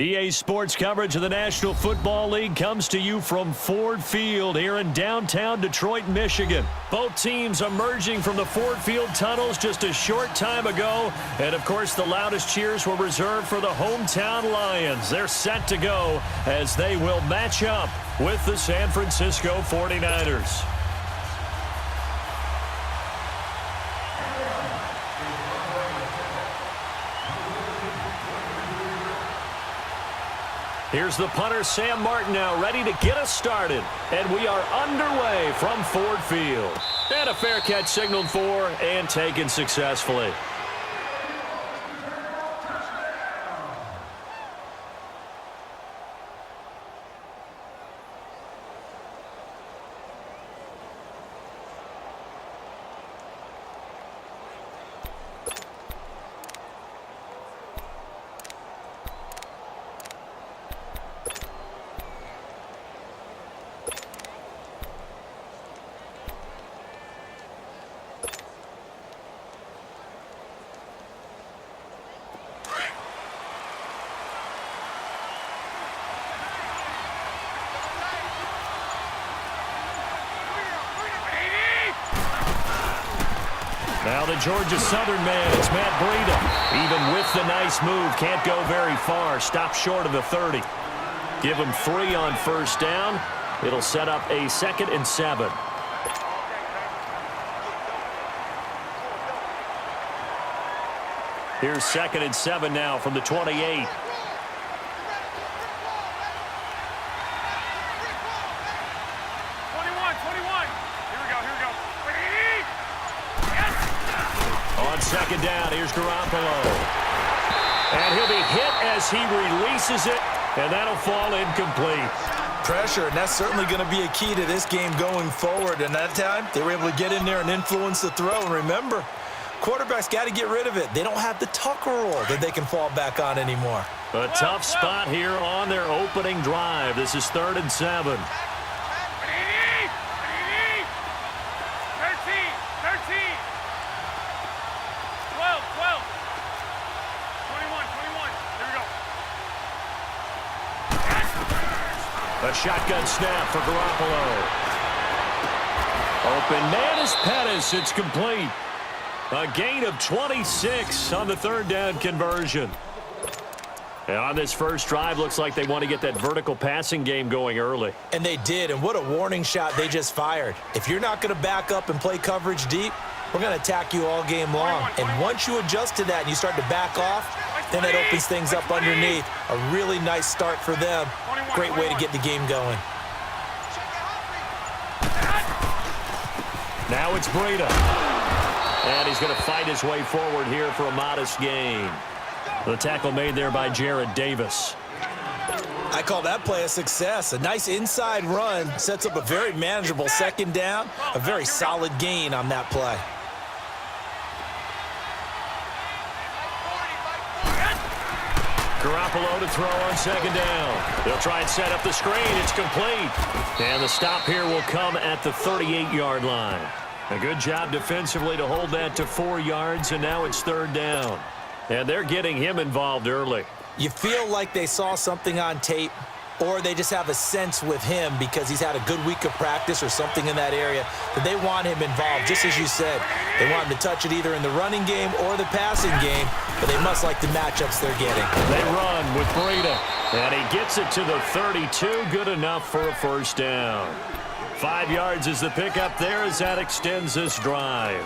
EA Sports coverage of the National Football League comes to you from Ford Field here in downtown Detroit, Michigan. Both teams emerging from the Ford Field tunnels just a short time ago. And, of course, the loudest cheers were reserved for the hometown Lions. They're set to go as they will match up with the San Francisco 49ers. Here's the punter, Sam Martin, now ready to get us started. And we are underway from Ford Field. And a fair catch signaled for and taken successfully. Now the Georgia Southern man, it's Matt Breida. Even with the nice move, can't go very far. Stop short of the 30. Give him 3 on first down. It'll set up a 2nd and 7. Here's 2nd and 7 now from the 28. Second down, here's Garoppolo. And he'll be hit as he releases it, and that'll fall incomplete. Pressure, and that's certainly going to be a key to this game going forward. And that time, they were able to get in there and influence the throw. And remember, quarterbacks got to get rid of it. They don't have the Tucker roll that they can fall back on anymore. A tough spot here on their opening drive. This is 3rd and 7. A shotgun snap for Garoppolo. Open man is Pettis. It's complete. A gain of 26 on the 3rd down conversion. And on this first drive, looks like they want to get that vertical passing game going early. And they did, and what a warning shot they just fired. If you're not going to back up and play coverage deep, we're going to attack you all game long. And once you adjust to that and you start to back off, then it opens things up underneath. A really nice start for them. Great way to get the game going. Now it's Breida. And he's going to fight his way forward here for a modest gain. The tackle made there by Jared Davis. I call that play a success. A nice inside run sets up a very manageable 2nd down. A very solid gain on that play. Garoppolo to throw on 2nd down. They'll try and set up the screen. It's complete. And the stop here will come at the 38-yard line. A good job defensively to hold that to 4 yards, and now it's 3rd down. And they're getting him involved early. You feel like they saw something on tape, or they just have a sense with him because he's had a good week of practice or something in that area that they want him involved. Just as you said, they want him to touch it either in the running game or the passing game, but they must like the matchups they're getting. They run with Breida, and he gets it to the 32. Good enough for a 1st down. 5 yards is the pickup there as that extends this drive.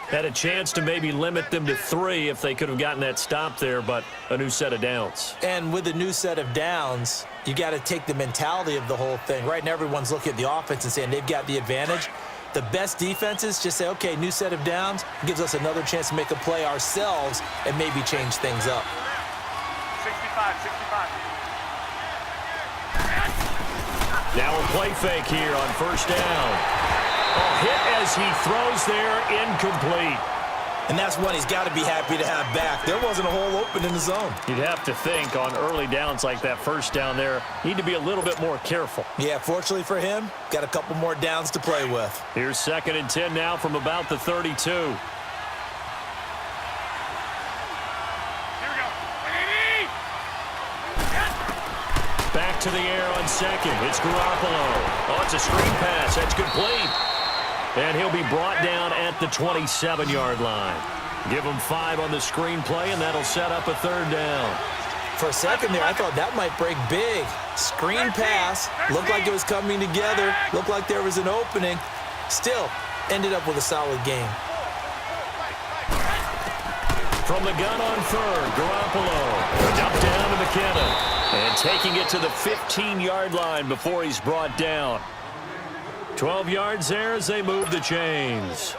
Had a chance to maybe limit them to 3 if they could have gotten that stop there, but a new set of downs. And with a new set of downs, you got to take the mentality of the whole thing. Right now, everyone's looking at the offense and saying they've got the advantage. The best defenses just say, okay, new set of downs gives us another chance to make a play ourselves and maybe change things up. 65. Now a play fake here on 1st down. A hit as he throws there, incomplete. And that's one he's got to be happy to have back. There wasn't a hole open in the zone. You'd have to think on early downs like that 1st down there, need to be a little bit more careful. Yeah, fortunately for him, got a couple more downs to play with. Here's 2nd and 10 now from about the 32. to the air on second. It's Garoppolo. Oh, it's a screen pass. That's complete. And he'll be brought down at the 27-yard line. Give him 5 on the screen play, and that'll set up a third down. For a second there, I thought that might break big. Screen pass. Looked like it was coming together. Looked like there was an opening. Still, ended up with a solid game. From the gun on third, Garoppolo. Dumped down to McKinnon. And taking it to the 15-yard line before he's brought down. 12 yards there as they move the chains.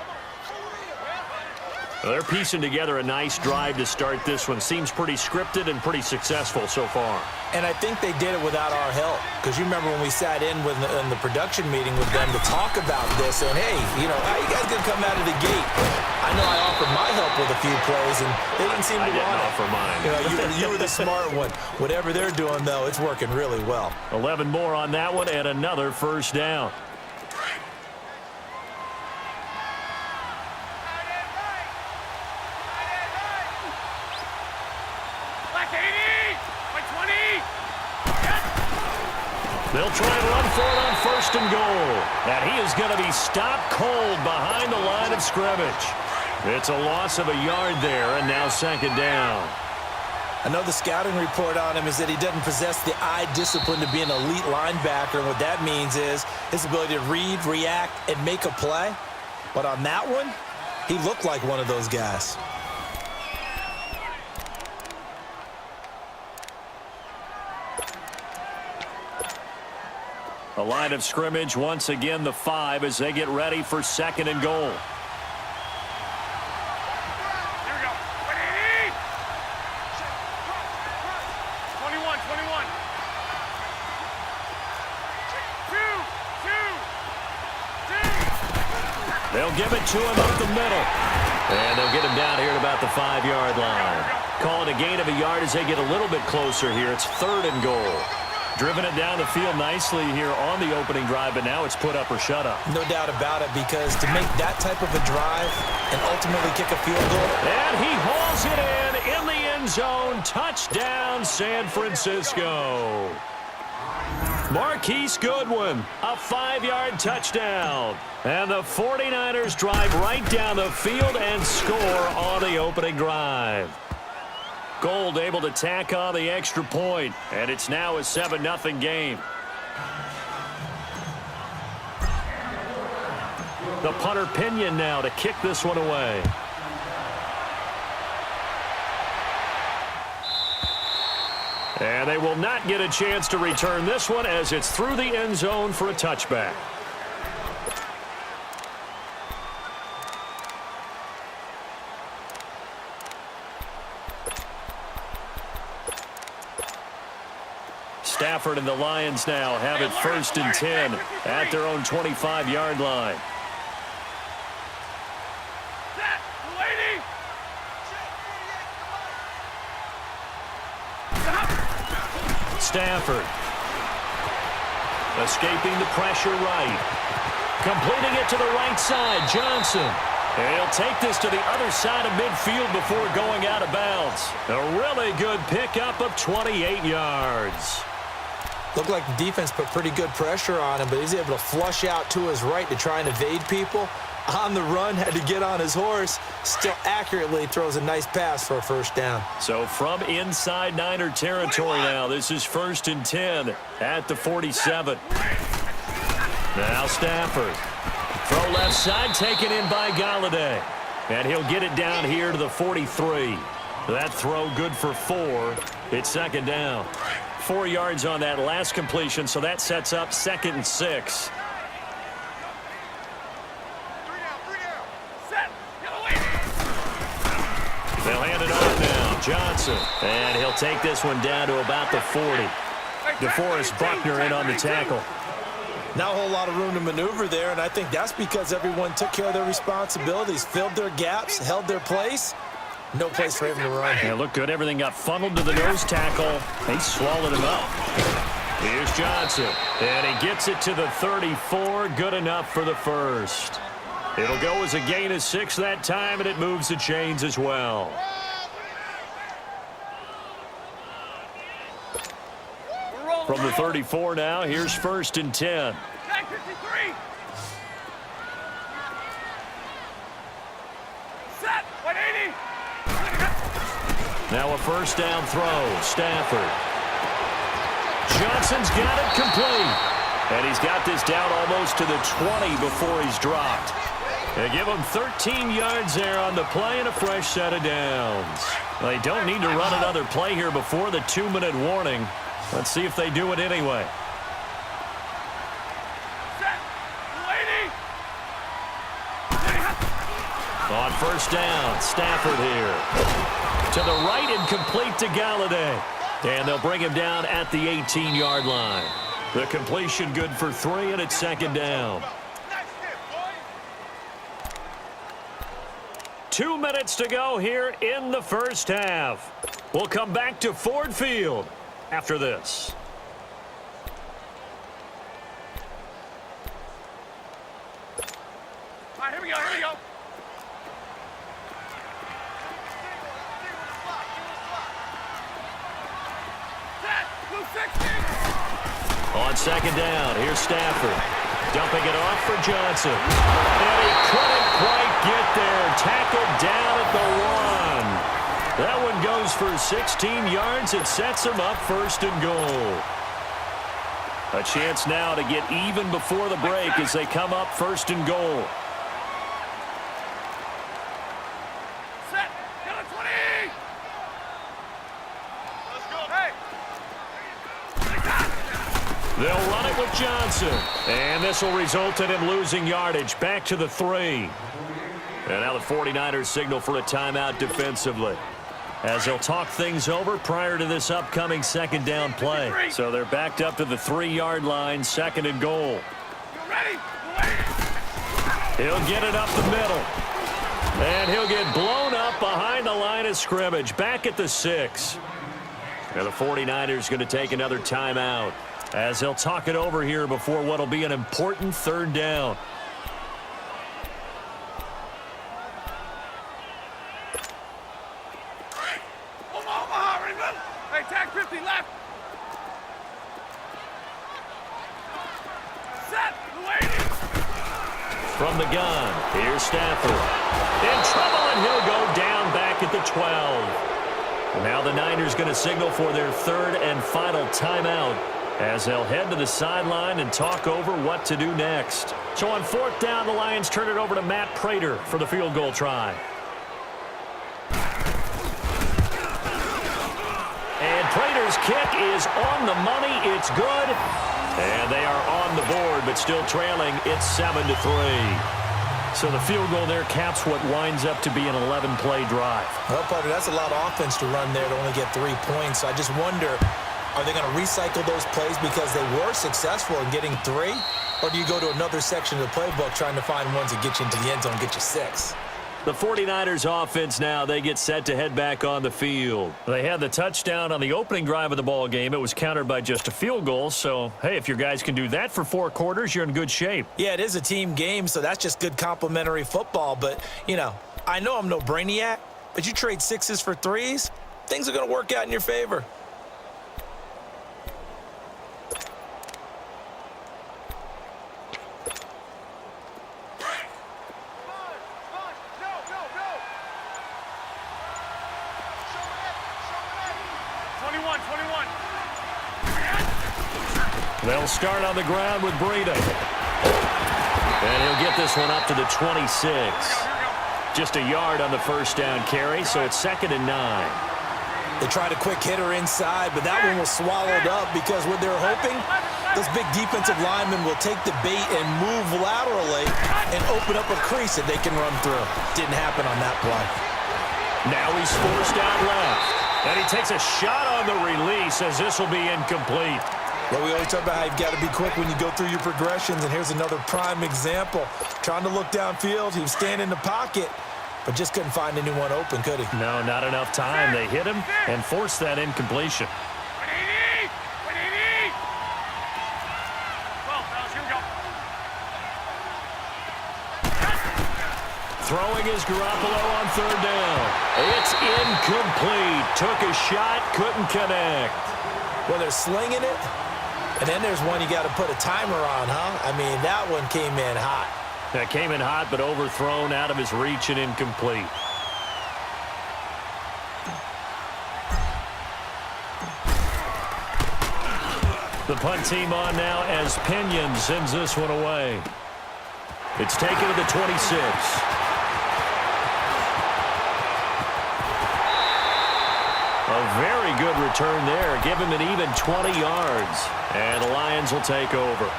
Well, they're piecing together a nice drive to start this one. Seems pretty scripted and pretty successful so far. And I think they did it without our help. Because you remember when we sat in the production meeting with them to talk about this, and hey, you know, how you guys going to come out of the gate? I know I offered my help with a few plays, and they didn't seem to want it. I didn't offer mine. You know, you were the smart one. Whatever they're doing, though, it's working really well. 11 more on that one and another first down. They'll try and run for it on first and goal. And he is going to be stopped cold behind the line of scrimmage. It's a loss of a yard there, and now second down. I know the scouting report on him is that he doesn't possess the eye discipline to be an elite linebacker. And what that means is his ability to read, react, and make a play. But on that one, he looked like one of those guys. The line of scrimmage, once again, the 5 as they get ready for second and goal. Here we go. 21, 21. 2. They'll give it to him up the middle. And they'll get him down here at about the 5-yard line. Call it a gain of a yard as they get a little bit closer here. It's third and goal. Driven it down the field nicely here on the opening drive, but now it's put up or shut up. No doubt about it, because to make that type of a drive and ultimately kick a field goal. And he hauls it in the end zone. Touchdown, San Francisco. Marquise Goodwin, a 5-yard touchdown. And the 49ers drive right down the field and score on the opening drive. Gold able to tack on the extra point, and it's now a 7-0 game. The punter Pinion now to kick this one away. And they will not get a chance to return this one as it's through the end zone for a touchback. Stafford and the Lions now have it 1st and 10 at their own 25-yard line. Stafford escaping the pressure right. Completing it to the right side, Johnson. And he'll take this to the other side of midfield before going out of bounds. A really good pickup of 28 yards. Looked like the defense put pretty good pressure on him, but he's able to flush out to his right to try and evade people. On the run, had to get on his horse. Still accurately throws a nice pass for a first down. So from inside Niner territory now, this is 1st and 10 at the 47. Now Stafford. Throw left side, taken in by Galladay. And he'll get it down here to the 43. That throw good for 4. It's second down. 4 yards on that last completion, so that sets up 2nd and 6. They'll hand it off now. Johnson. And he'll take this one down to about the 40. DeForest Buckner in on the tackle. Not a whole lot of room to maneuver there, and I think that's because everyone took care of their responsibilities, filled their gaps, held their place. No place for him to run. Yeah, looked good. Everything got funneled to the nose tackle. They swallowed him up. Here's Johnson. And he gets it to the 34. Good enough for the first. It'll go as a gain of 6 that time, and it moves the chains as well. We're rolling. From the 34 now, here's 1st and 10. Tag 53. Set. 180. Now a 1st down throw. Stafford. Johnson's got it complete. And he's got this down almost to the 20 before he's dropped. They give him 13 yards there on the play and a fresh set of downs. They don't need to run another play here before the 2-minute warning. Let's see if they do it anyway. Set. 280. On 1st down, Stafford here. To the right and complete to Galladay. And they'll bring him down at the 18-yard line. The completion good for 3, and it's 2nd down. 2 minutes to go here in the 1st half. We'll come back to Ford Field after this. All right, here we go. Here we go. Set. 260. On 2nd down, here's Stafford. Dumping it off for Johnson. And he couldn't quite get there. Tackled down at the 1. That one goes for 16 yards. It sets him up 1st and goal. A chance now to get even before the break as they come up 1st and goal. Set. Down to 20. Let's go. Hey. They'll run it with Johnson. And this will result in him losing yardage back to the 3. And now the 49ers signal for a timeout defensively, as they'll talk things over prior to this upcoming 2nd down play. So they're backed up to the 3-yard line, 2nd and goal. You ready? He'll get it up the middle. And he'll get blown up behind the line of scrimmage, back at the 6. And the 49ers going to take another timeout, as they'll talk it over here before what will be an important 3rd down. Omaha, Raymond. Hey, tag 50 left. Set. 280. From the gun, here's Stafford. In trouble, and he'll go down back at the 12. Now the Niners going to signal for their 3rd and final timeout, as they'll head to the sideline and talk over what to do next. So on 4th down, the Lions turn it over to Matt Prater for the field goal try. And Prater's kick is on the money. It's good. And they are on the board, but still trailing. It's 7-3. So the field goal there caps what winds up to be an 11-play drive. Well, partner, that's a lot of offense to run there to only get 3 points. I just wonder, are they going to recycle those plays because they were successful in getting 3? Or do you go to another section of the playbook trying to find ones that get you into the end zone and get you 6? The 49ers offense now, they get set to head back on the field. They had the touchdown on the opening drive of the ball game. It was countered by just a field goal. So, hey, if your guys can do that for 4 quarters, you're in good shape. Yeah, it is a team game, so that's just good complimentary football. But, you know I'm no brainiac, but you trade 6s for 3s, things are going to work out in your favor. They'll start on the ground with Breida. And he'll get this one up to the 26. Just a yard on the 1st down carry, so it's 2nd and 9. They tried a quick hitter inside, but that one was swallowed up because what they're hoping, those big defensive linemen will take the bait and move laterally and open up a crease that they can run through. Didn't happen on that play. Now he's forced out left. And he takes a shot on the release, as this will be incomplete. Well, we always talk about how you've got to be quick when you go through your progressions, and here's another prime example. Trying to look downfield, he was standing in the pocket, but just couldn't find anyone open, could he? No, not enough time. They hit him and forced that incompletion. 180! 180! 12, fellas, here we go. Throwing is Garoppolo on 3rd down. It's incomplete. Took a shot, couldn't connect. Well, they're slinging it, And then there's one you got to put a timer on, huh? I mean, that one came in hot. That came in hot, but overthrown, out of his reach, and incomplete. The punt team on now as Pinion sends this one away. It's taken to the 26. A very good return there. Give him an even 20 yards. And the Lions will take over.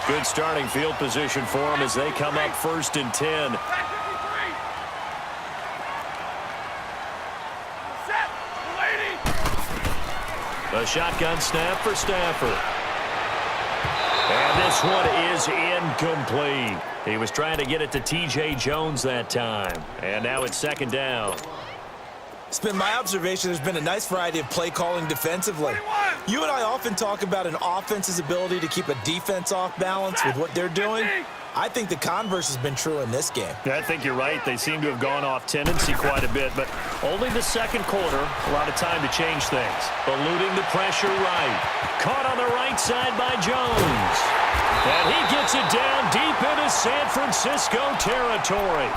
Good starting field position for them as they come up 1st and 10. A shotgun snap for Stafford. And this one is incomplete. He was trying to get it to T.J. Jones that time. And now it's 2nd down. It's been my observation there's been a nice variety of play calling defensively. You and I often talk about an offense's ability to keep a defense off balance with what they're doing. I think the converse has been true in this game. I think you're right. They seem to have gone off tendency quite a bit, but only the 2nd quarter. A lot of time to change things. Eluding the pressure right. Caught on the right side by Jones. And he gets it down deep into San Francisco territory.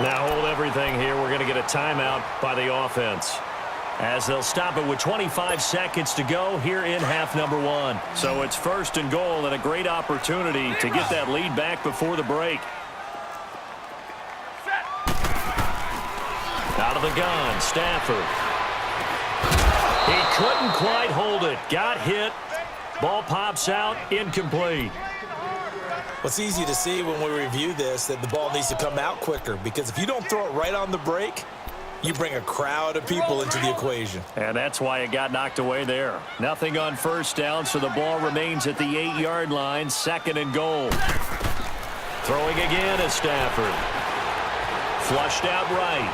Now hold everything here. We're going to get a timeout by the offense, as they'll stop it with 25 seconds to go here in half number 1. So it's 1st and goal and a great opportunity to get that lead back before the break. Out of the gun, Stafford. He couldn't quite hold it. Got hit. Ball pops out, incomplete. Well, it's easy to see when we review this that the ball needs to come out quicker, because if you don't throw it right on the break, you bring a crowd of people into the equation. And that's why it got knocked away there. Nothing on 1st down, so the ball remains at the 8-yard line, 2nd and goal. Throwing again is Stafford. Flushed out right.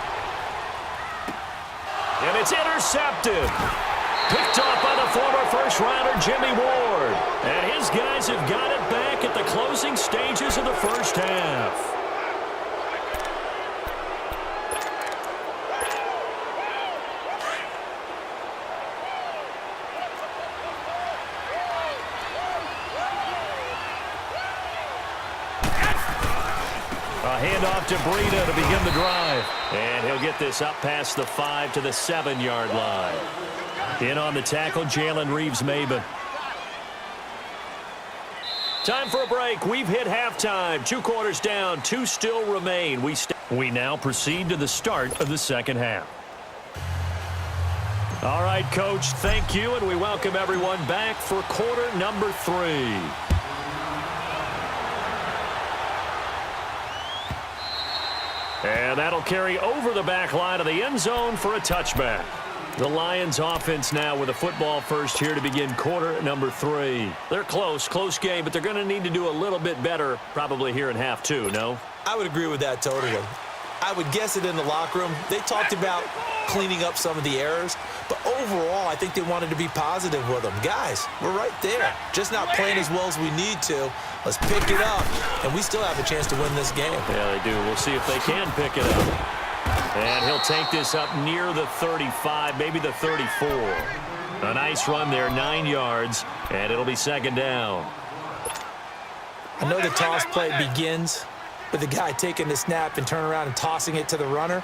And it's intercepted. Picked off by the former first-rounder Jimmy Ward. And his guys have got it back at the closing stages of the 1st half. A handoff to Breida to begin the drive. And he'll get this up past the 5 to the 7-yard line. In on the tackle, Jalen Reeves-Maybin. Time for a break. We've hit halftime. 2 quarters down, 2 still remain. We now proceed to the start of the 2nd half. All right, Coach, thank you, and we welcome everyone back for quarter number 3. And that'll carry over the back line of the end zone for a touchback. The Lions offense now with a football first here to begin quarter number 3. They're close game, but they're going to need to do a little bit better probably here in half 2, no? I would agree with that totally. I would guess it in the locker room. They talked about cleaning up some of the errors, but overall I think they wanted to be positive with them. Guys, we're right there. Just not playing as well as we need to. Let's pick it up, and we still have a chance to win this game. Yeah, they do. We'll see if they can pick it up. And he'll take this up near the 35, maybe the 34. A nice run there, 9 yards, and it'll be 2nd down. I know the toss play begins with the guy taking the snap and turn around and tossing it to the runner,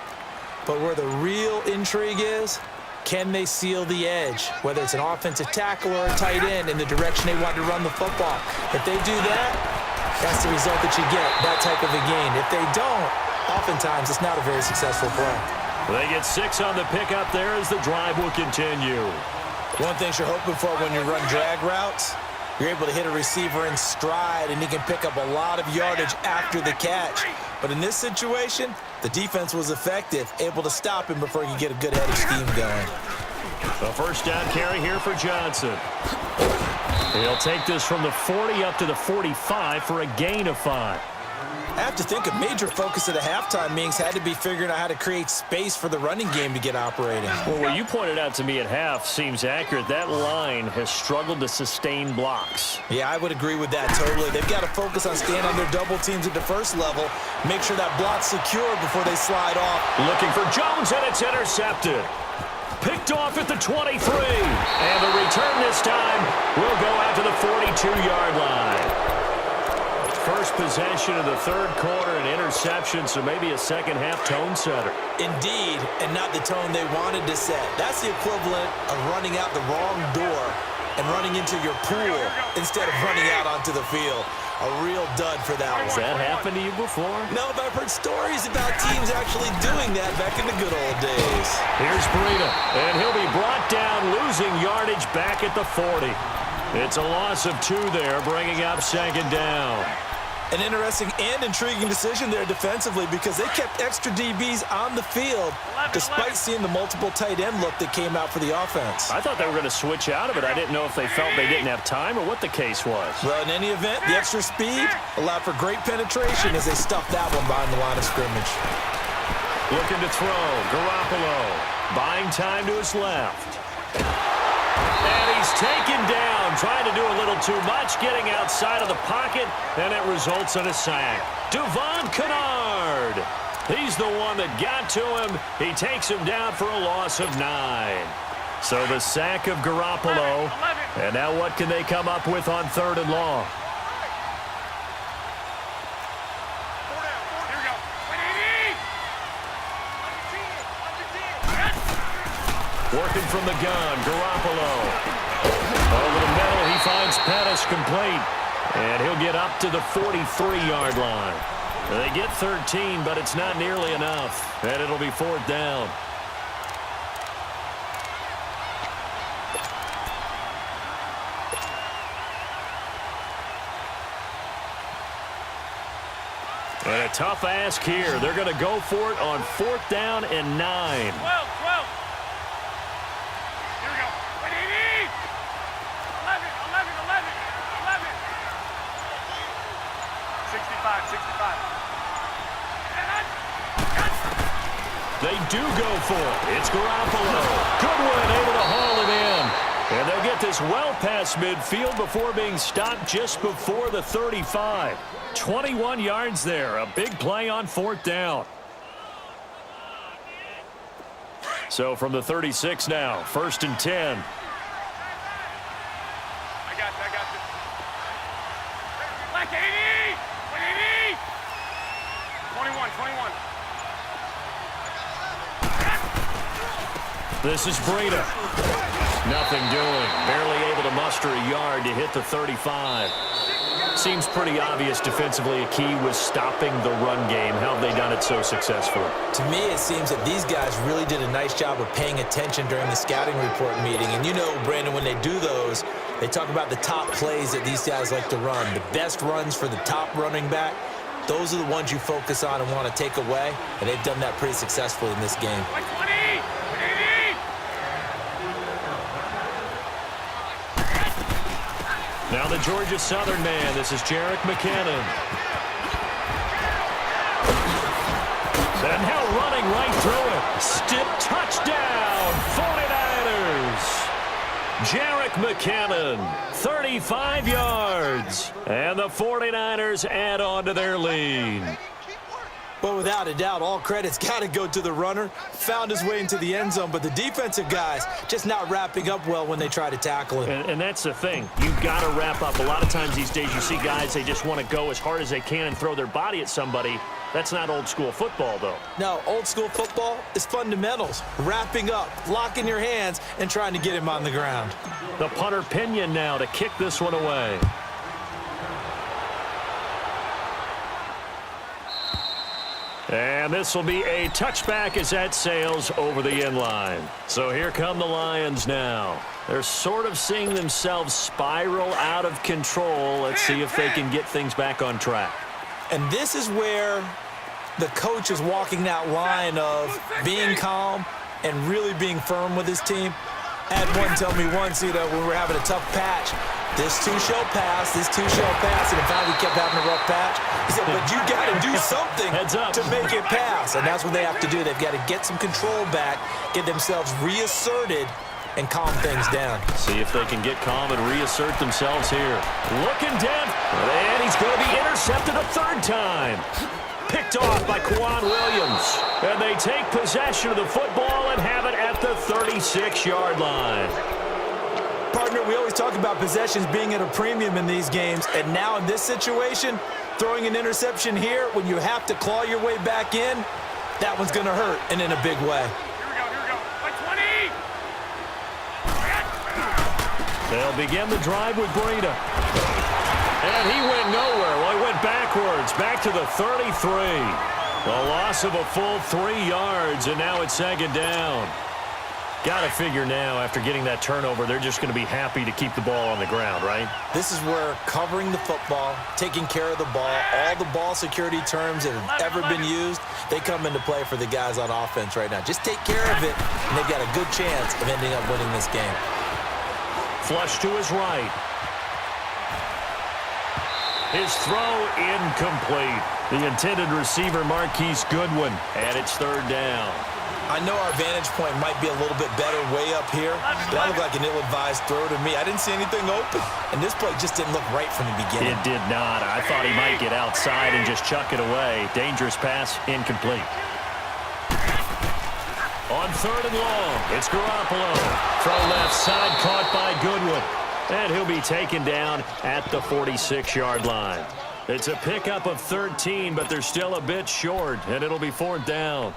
but where the real intrigue is, can they seal the edge, whether it's an offensive tackle or a tight end in the direction they want to run the football. If they do that, that's the result that you get, that type of a gain. If they don't, oftentimes it's not a very successful play. They get 6 on the pickup there as the drive will continue. One thing you're hoping for when you run drag routes, you're able to hit a receiver in stride, and he can pick up a lot of yardage after the catch. But in this situation, the defense was effective, able to stop him before he could get a good head of steam going. A 1st down carry here for Johnson. He'll take this from the 40 up to the 45 for a gain of 5. I have to think a major focus of the halftime meetings had to be figuring out how to create space for the running game to get operating. Well, what you pointed out to me at half seems accurate. That line has struggled to sustain blocks. Yeah, I would agree with that totally. They've got to focus on staying on their double teams at the first level, make sure that block's secure before they slide off. Looking for Jones, and it's intercepted. Picked off at the 23. And the return this this time will go out to the 42-yard line. First possession of the third quarter, an interception, so maybe a second-half tone setter. Indeed, and not the tone they wanted to set. That's the equivalent of running out the wrong door and running into your pool instead of running out onto the field. A real dud for that one. Has that happened to you before? No, but I've heard stories about teams actually doing that back in the good old days. Here's Breida, and he'll be brought down, losing yardage back at the 40. It's a loss of 2 there, bringing up second down. An interesting and intriguing decision there defensively because they kept extra DBs on the field despite seeing the multiple tight end look that came out for the offense. I thought they were going to switch out of it. I didn't know if they felt they didn't have time or what the case was. Well, in any event, the extra speed allowed for great penetration as they stuffed that one behind the line of scrimmage. Looking to throw. Garoppolo buying time to his left. And he's taken down, trying to do a little too much, getting outside of the pocket, and it results in a sack. Devon Kennard. He's the one that got to him. He takes him down for a loss of 9. So the sack of Garoppolo. And now what can they come up with on 3rd and long? Working from the gun, Garoppolo. Over the middle, he finds Pettis complete. And he'll get up to the 43-yard line. They get 13, but it's not nearly enough. And it'll be 4th down. And a tough ask here. They're going to go for it on 4th down and 9. 12. Here we go. 11. 65. They do go for it. It's Garoppolo. Goodwin able to haul it in. And they'll get this well past midfield before being stopped just before the 35. 21 yards there. A big play on 4th down. So from the 36 now, 1st and 10. I got you. Like 80. 21. This is Breida. Nothing doing. Barely able to muster a yard to hit the 35. Seems pretty obvious defensively a key was stopping the run game. How have they done it so successfully? To me, it seems that these guys really did a nice job of paying attention during the scouting report meeting. And you know, Brandon, when they do those, they talk about the top plays that these guys like to run. The best runs for the top running back, those are the ones you focus on and want to take away. And they've done that pretty successfully in this game. Like 20. 80. Now the Georgia Southern man. This is Jerick McKinnon. And now running right through it. Stiff touchdown, 49ers. Jerick McKinnon, 35 yards. And the 49ers add on to their lead. Well, without a doubt, all credit's got to go to the runner. Found his way into the end zone, but the defensive guys just not wrapping up well when they try to tackle him. And that's the thing. You've got to wrap up. A lot of times these days you see guys, they just want to go as hard as they can and throw their body at somebody. That's not old school football, though. No, old school football is fundamentals. Wrapping up, locking your hands, and trying to get him on the ground. The punter Pinion now to kick this one away. And this will be a touchback as that sails over the end line. So here come the Lions now. They're sort of seeing themselves spiral out of control. Let's see if they can get things back on track. And this is where the coach is walking that line of being calm and really being firm with his team. I had one tell me once, when we were having a tough patch, this too shall pass, and in fact we kept having a rough patch. He said, but you got to do something to make it pass, and that's what they have to do. They've got to get some control back, get themselves reasserted, and calm things down. See if they can get calm and reassert themselves here. Looking down, and he's going to be intercepted a third time. Picked off by Quan Williams. And they take possession of the football and have it at the 36-yard line. partner, we always talk about possessions being at a premium in these games, and now in this situation, throwing an interception here when you have to claw your way back in, that one's going to hurt, and in a big way. Here we go. Like 20! They'll begin the drive with Breida. And he went nowhere. Well, he went backwards, back to the 33. The loss of a full 3 yards, and now it's second down. Got to figure now, after getting that turnover, they're just going to be happy to keep the ball on the ground, right? This is where covering the football, taking care of the ball, all the ball security terms that have ever been used, they come into play for the guys on offense right now. Just take care of it, and they've got a good chance of ending up winning this game. Flush to his right. His throw incomplete. The intended receiver, Marquise Goodwin, and it's third down. I know our vantage point might be a little bit better way up here, but that looked like an ill-advised throw to me. I didn't see anything open, and this play just didn't look right from the beginning. It did not. I thought he might get outside and just chuck it away. Dangerous pass, incomplete. On third and long, it's Garoppolo. Throw left side, caught by Goodwin. And he'll be taken down at the 46-yard line. It's a pickup of 13, but they're still a bit short, and it'll be fourth down.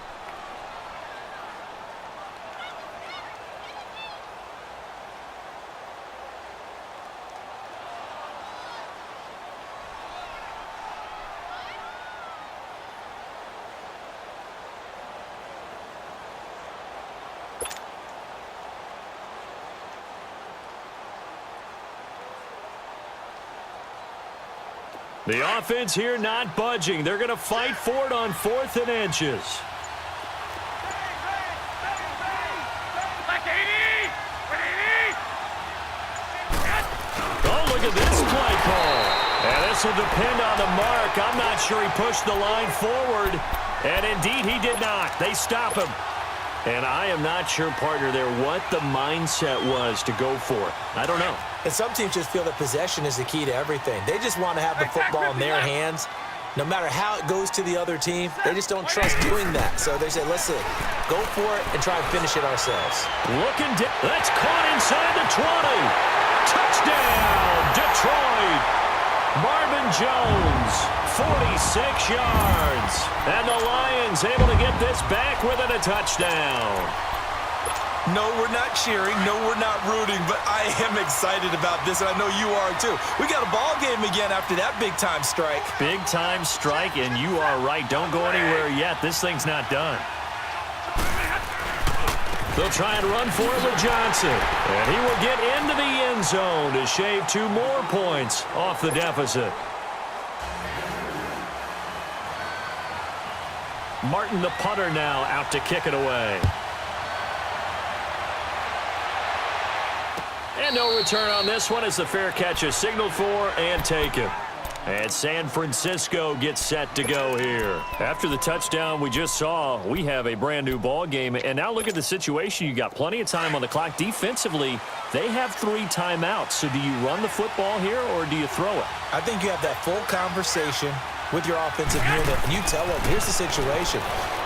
The offense here not budging. They're going to fight for it on 4th and inches. Like 80! 80! Oh, look at this play call. And this will depend on the mark. I'm not sure he pushed the line forward. And indeed, he did not. They stop him. And I am not sure, partner, there what the mindset was to go for it. I don't know. And some teams just feel that possession is the key to everything. They just want to have the football in their hands. No matter how it goes to the other team, they just don't trust doing that. So they say, listen, go for it and try to finish it ourselves. Looking down. That's caught inside the 20. Touchdown, Detroit. Marvin Jones, 46 yards. And the Lions able to get this back within a touchdown. No, we're not cheering. No, we're not rooting. But I am excited about this, and I know you are too. We got a ball game again after that big-time strike. Big-time strike, and you are right. Don't go anywhere yet. This thing's not done. They'll try and run for it with Johnson. And he will get into the end zone to shave 2 more points off the deficit. Martin, the punter, now out to kick it away. And no return on this one as the fair catch is signaled for and taken. And San Francisco gets set to go here. After the touchdown we just saw, we have a brand new ball game. And now look at the situation. You got plenty of time on the clock. Defensively, they have 3 timeouts. So do you run the football here or do you throw it? I think you have that full conversation with your offensive unit, and you tell them, here's the situation.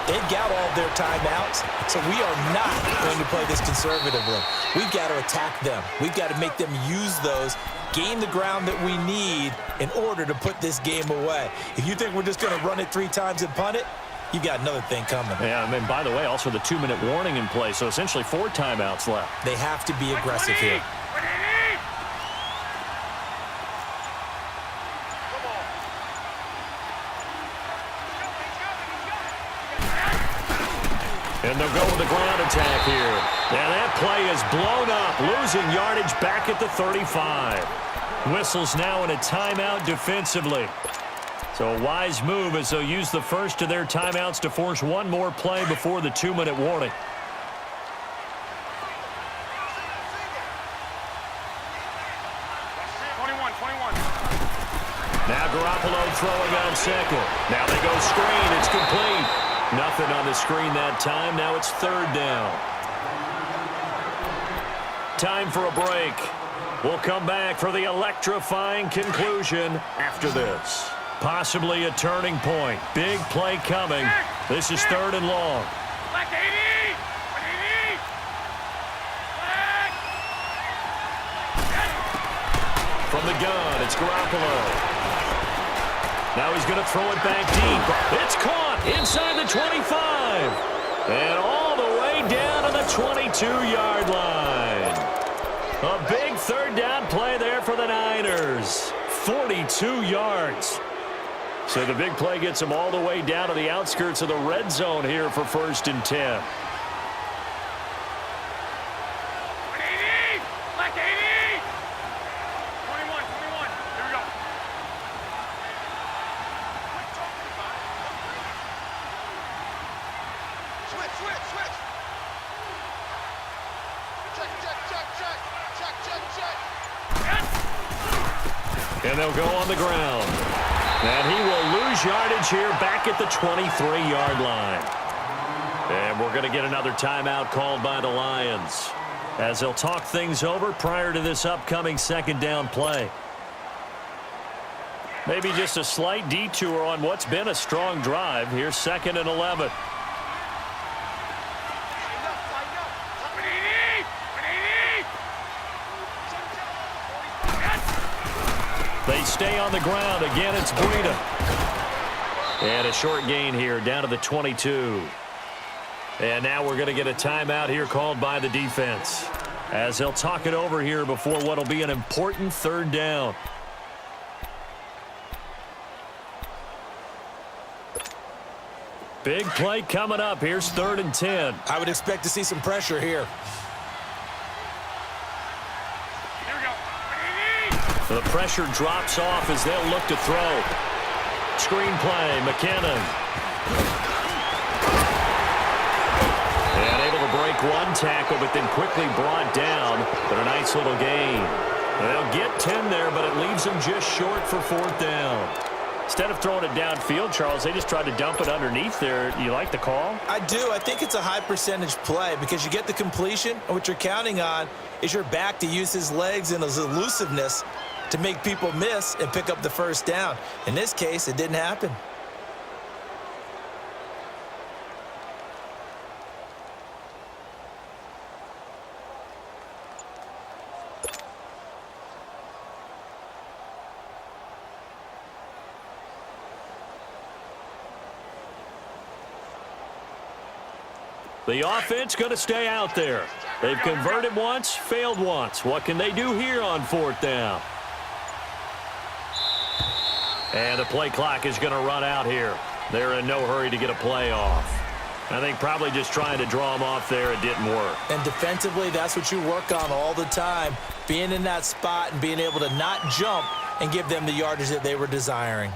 They've got all of their timeouts, so we are not going to play this conservatively. We've got to attack them. We've got to make them use those, gain the ground that we need in order to put this game away. If you think we're just going to run it 3 times and punt it, you've got another thing coming. Yeah, and by the way, also the 2-minute warning in play, so essentially 4 timeouts left. They have to be aggressive here. And they'll go with the ground attack here. And that play is blown up, losing yardage back at the 35. Whistles now in a timeout defensively. So a wise move as they'll use the first of their timeouts to force 1 more play before the 2-minute warning. Now Garoppolo throwing on second. Now they go screen. It's complete. Nothing on the screen that time. Now it's third down. Time for a break. We'll come back for the electrifying conclusion after this. Possibly a turning point. Big play coming. This is third and long. Like 80! 80! From the gun, it's Garoppolo. Now he's going to throw it back deep. It's caught inside the 25. And all the way down to the 22-yard line. A big third down play there for the Niners. 42 yards. So the big play gets them all the way down to the outskirts of the red zone here for 1st and 10. And they'll go on the ground. And he will lose yardage here back at the 23-yard line. And we're going to get another timeout called by the Lions as they'll talk things over prior to this upcoming 2nd down play. Maybe just a slight detour on what's been a strong drive. Here's 2nd and 11. They stay on the ground. Again, it's Breida. And a short gain here down to the 22. And now we're going to get a timeout here called by the defense as they'll talk it over here before what will be an important 3rd down. Big play coming up. Here's 3rd and 10. I would expect to see some pressure here. The pressure drops off as they'll look to throw. Screen play, McKinnon. And able to break one tackle, but then quickly brought down. But a nice little gain. They'll get 10 there, but it leaves them just short for 4th down. Instead of throwing it downfield, Charles, they just tried to dump it underneath there. You like the call? I do. I think it's a high percentage play because you get the completion, and what you're counting on is your back to use his legs and his elusiveness to make people miss and pick up the 1st down. In this case, it didn't happen. The offense going to stay out there. They've converted once, failed once. What can they do here on 4th down? And the play clock is going to run out here. They're in no hurry to get a play off. I think probably just trying to draw them off there. It didn't work. And defensively, that's what you work on all the time. Being in that spot and being able to not jump and give them the yardage that they were desiring.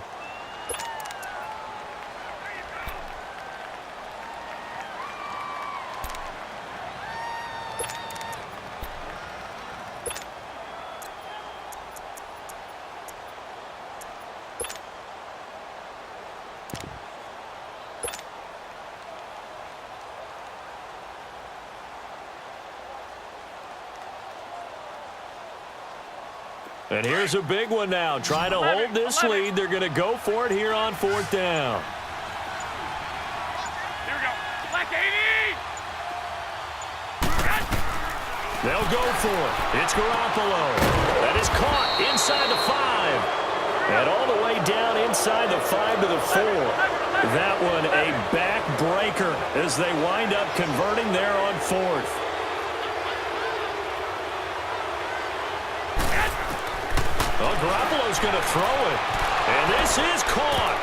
And here's a big one now. Trying to hold this lead. They're going to go for it here on 4th down. Here we go. Black 80. They'll go for it. It's Garoppolo. That is caught inside the 5. And all the way down inside the 5 to the 4. That one a backbreaker as they wind up converting there on 4th. Well, Garoppolo's going to throw it. And this is caught.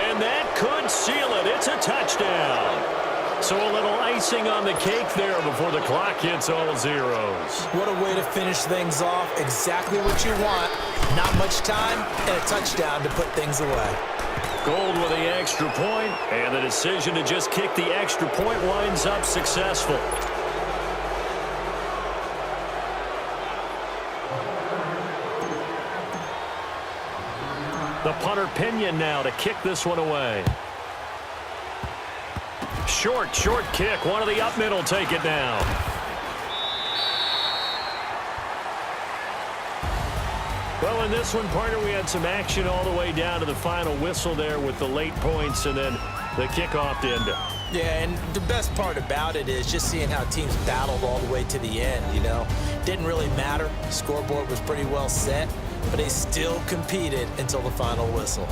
And that could seal it. It's a touchdown. So a little icing on the cake there before the clock hits all zeros. What a way to finish things off. Exactly what you want. Not much time and a touchdown to put things away. Gold with the extra point, and the decision to just kick the extra point winds up successful. The punter Pinion now to kick this one away. Short kick. One of the up middle take it down. Well, in this one, partner, we had some action all the way down to the final whistle there with the late points and then the kickoff to end it. Yeah, and the best part about it is just seeing how teams battled all the way to the end, you know. Didn't really matter. The scoreboard was pretty well set. but they still competed until the final whistle.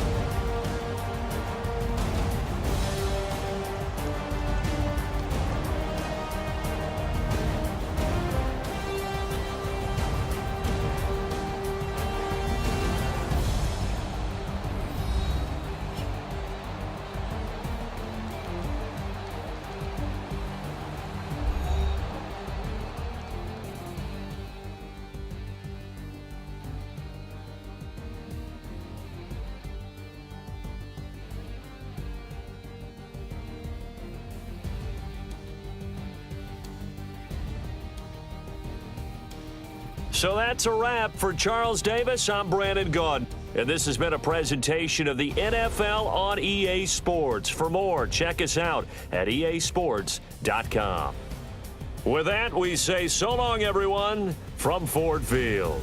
So that's a wrap for Charles Davis. I'm Brandon Gaudin, and this has been a presentation of the NFL on EA Sports. For more, check us out at easports.com. With that, we say so long, everyone, from Ford Field.